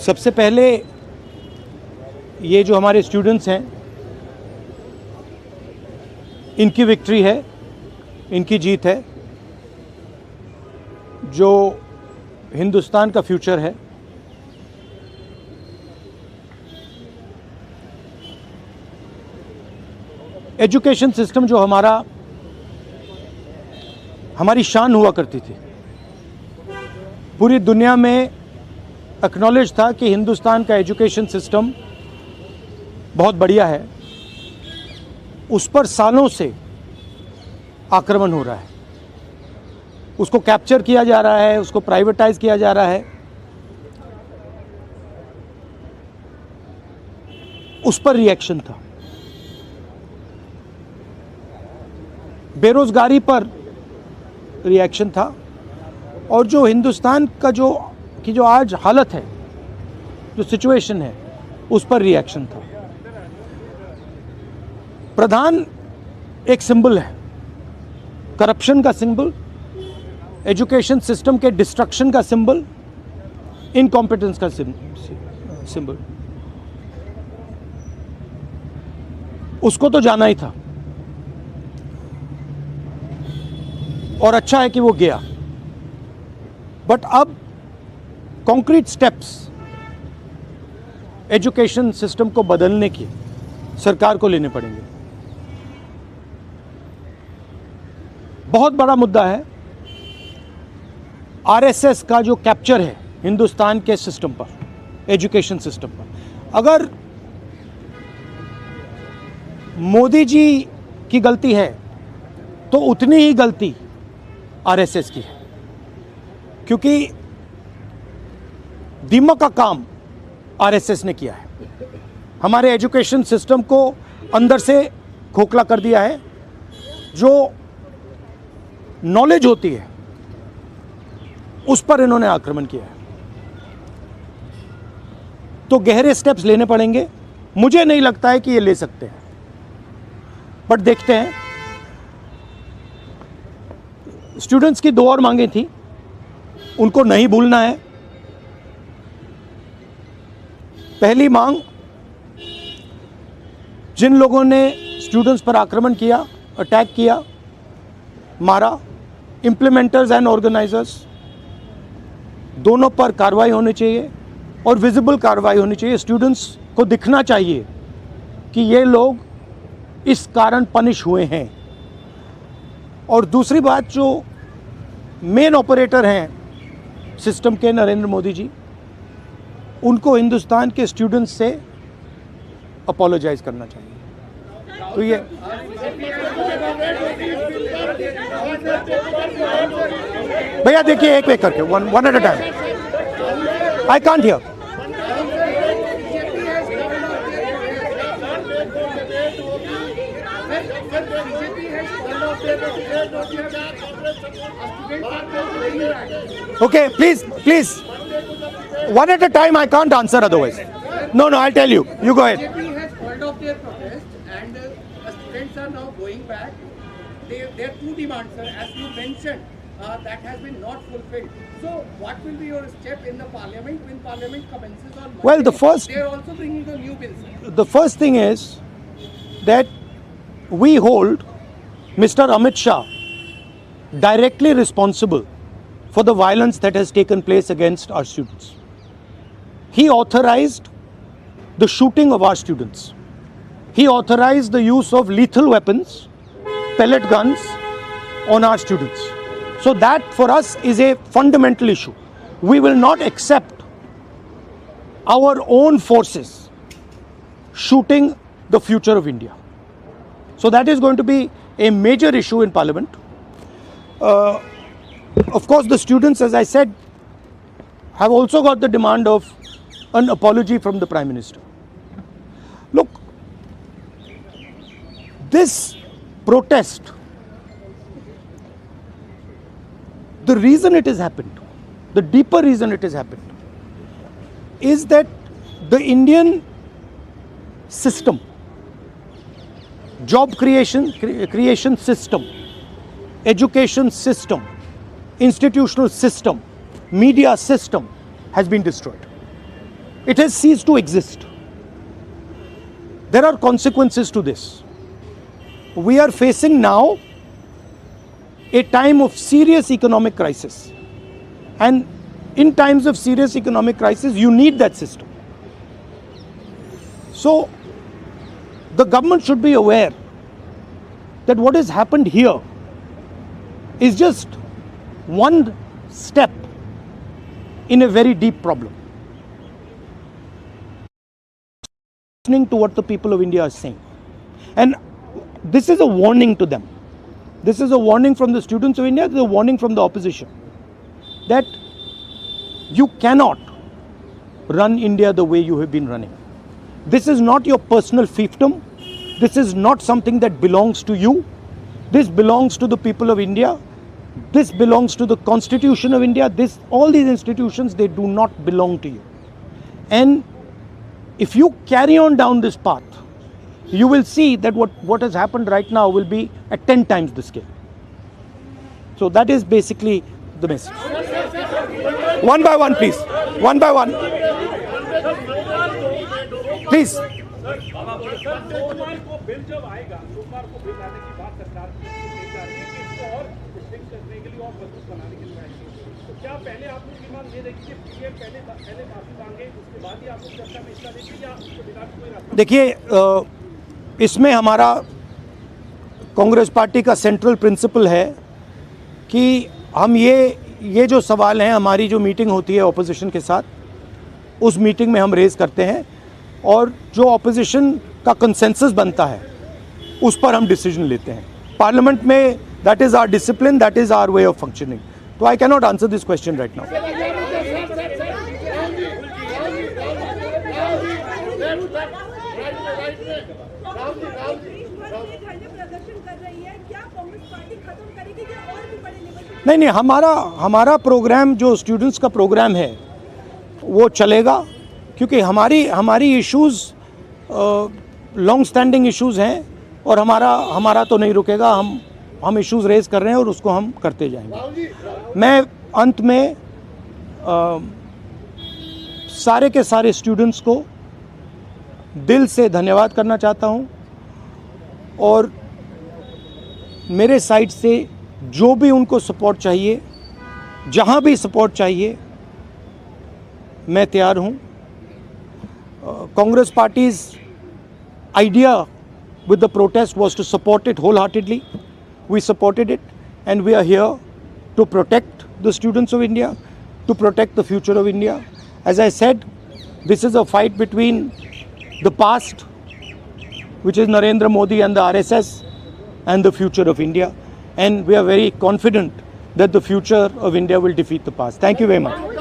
सबसे पहले ये जो हमारे स्टूडेंट्स हैं, इनकी विक्ट्री है, इनकी जीत है, जो हिंदुस्तान का फ्यूचर है। एजुकेशन सिस्टम जो हमारी शान हुआ करती थी, पूरी दुनिया में एक्नॉलेज था कि हिंदुस्तान का एजुकेशन सिस्टम बहुत बढ़िया है, उस पर सालों से आक्रमण हो रहा है, उसको कैप्चर किया जा रहा है, उसको प्राइवेटाइज किया जा रहा है, उस पर रिएक्शन था। बेरोजगारी पर रिएक्शन था, और जो हिंदुस्तान का जो आज हालत है, जो सिचुएशन है, उस पर रिएक्शन था। प्रधान एक सिंबल है, करप्शन का सिंबल, एजुकेशन सिस्टम के डिस्ट्रक्शन का सिंबल, इनकॉम्पिटेंस का सिंबल। उसको तो जाना ही था, और अच्छा है कि वो गया। बट अब कॉन्क्रीट स्टेप्स एजुकेशन सिस्टम को बदलने की सरकार को लेने पड़ेंगे। बहुत बड़ा मुद्दा है आरएसएस का जो कैप्चर है हिंदुस्तान के सिस्टम पर, एजुकेशन सिस्टम पर। अगर मोदी जी की गलती है तो उतनी ही गलती आरएसएस की है, क्योंकि दीमक का काम आरएसएस ने किया है। हमारे एजुकेशन सिस्टम को अंदर से खोखला कर दिया है। जो नॉलेज होती है उस पर इन्होंने आक्रमण किया है। तो गहरे स्टेप्स लेने पड़ेंगे। मुझे नहीं लगता है कि ये ले सकते हैं, बट देखते हैं। स्टूडेंट्स की 2 और मांगे थी, उनको नहीं भूलना है। पहली मांग, जिन लोगों ने स्टूडेंट्स पर आक्रमण किया, अटैक किया, मारा, इम्प्लीमेंटर्स एंड ऑर्गेनाइजर्स, दोनों पर कार्रवाई होनी चाहिए, और विजिबल कार्रवाई होनी चाहिए। स्टूडेंट्स को दिखना चाहिए कि ये लोग इस कारण पनिश हुए हैं। और दूसरी बात, जो मेन ऑपरेटर हैं सिस्टम के, नरेंद्र मोदी जी, उनको हिंदुस्तान के स्टूडेंट्स से अपोलोजाइज करना चाहिए। तो ये भैया देखिए, एक एक करके, one at a time. I can't hear. Okay, please, one at a time. I can't answer otherwise. No, I'll tell you. You go ahead. BJP has called off their protest, and students are now going back. Their 2 demands, sir, as you mentioned, that has been not fulfilled. So, what will be your step in the parliament when parliament commences on Monday? Well, they are also bringing the new bills. The first thing is that we hold Mr. Amit Shah directly responsible for the violence that has taken place against our students. He authorized the shooting of our students. He authorized the use of lethal weapons, pellet guns on our students. So that for us is a fundamental issue. We will not accept our own forces shooting the future of India. So that is going to be a major issue in Parliament. Of course, the students, as I said, have also got the demand of an apology from the Prime Minister. Look, this protest, the reason it has happened, the deeper reason it has happened, is that the Indian system, job creation system, education system, institutional system, media system has been destroyed. it has ceased to exist. There are consequences to this. We are facing now a time of serious economic crisis. And in times of serious economic crisis, you need that system. So, the government should be aware that what has happened here is just one step in a very deep problem. Listening to what the people of India are saying. And this is a warning to them. This is a warning from the students of India, this is a warning from the opposition. That you cannot run India the way you have been running. This is not your personal fiefdom. This is not something that belongs to you. This belongs to the people of India. This belongs to the Constitution of India. All these institutions, they do not belong to you. And if you carry on down this path, you will see that what has happened right now will be at 10 times the scale. So that is basically the message. One by one, please. One by one. Please. सोमवार को bill जब आएगा, सोमवार को bill आने की बात सरकार की जा रही है कि इसको और रिस्ट्रिक्ट करने के लिए और मजबूत बनाने के लिए आएगी। तो क्या पहले आप लोग की मांग ये रहेगी कि पीएम पहले माफी मांगे, उसके बाद ही आप लोग चर्चा में हिस्सा लेंगे या उसके बिना कोई रास्ता? देखिए, इसमें हमारा कांग्रेस पार्टी का सेंट्रल प्रिंसिपल है कि हम ये जो सवाल हैं, हमारी जो मीटिंग होती है ऑपोजिशन के साथ, उस मीटिंग में हम रेज करते हैं और जो ऑपोजिशन का कंसेंसस बनता है उस पर हम डिसीजन लेते हैं पार्लियामेंट में. That is our discipline, that is our way of functioning. तो I can not answer this question right now. नहीं, हमारा प्रोग्राम जो स्टूडेंट्स का प्रोग्राम है वो चलेगा, क्योंकि हमारी इश्यूज़ लॉन्ग स्टैंडिंग इश्यूज़ हैं और हमारा तो नहीं रुकेगा. हम इश्यूज़ रेज कर रहे हैं और उसको हम करते जाएंगे. मैं अंत में सारे के सारे स्टूडेंट्स को दिल से धन्यवाद करना चाहता हूं और मेरे साइड से जो भी उनको सपोर्ट चाहिए, जहां भी सपोर्ट चाहिए, मैं तैयार हूं. Congress Party's idea with the protest was to support it wholeheartedly. We supported it and we are here to protect the students of India, to protect the future of India. As I said, this is a fight between the past, which is Narendra Modi and the RSS, and the future of India. And we are very confident that the future of India will defeat the past. Thank you very much.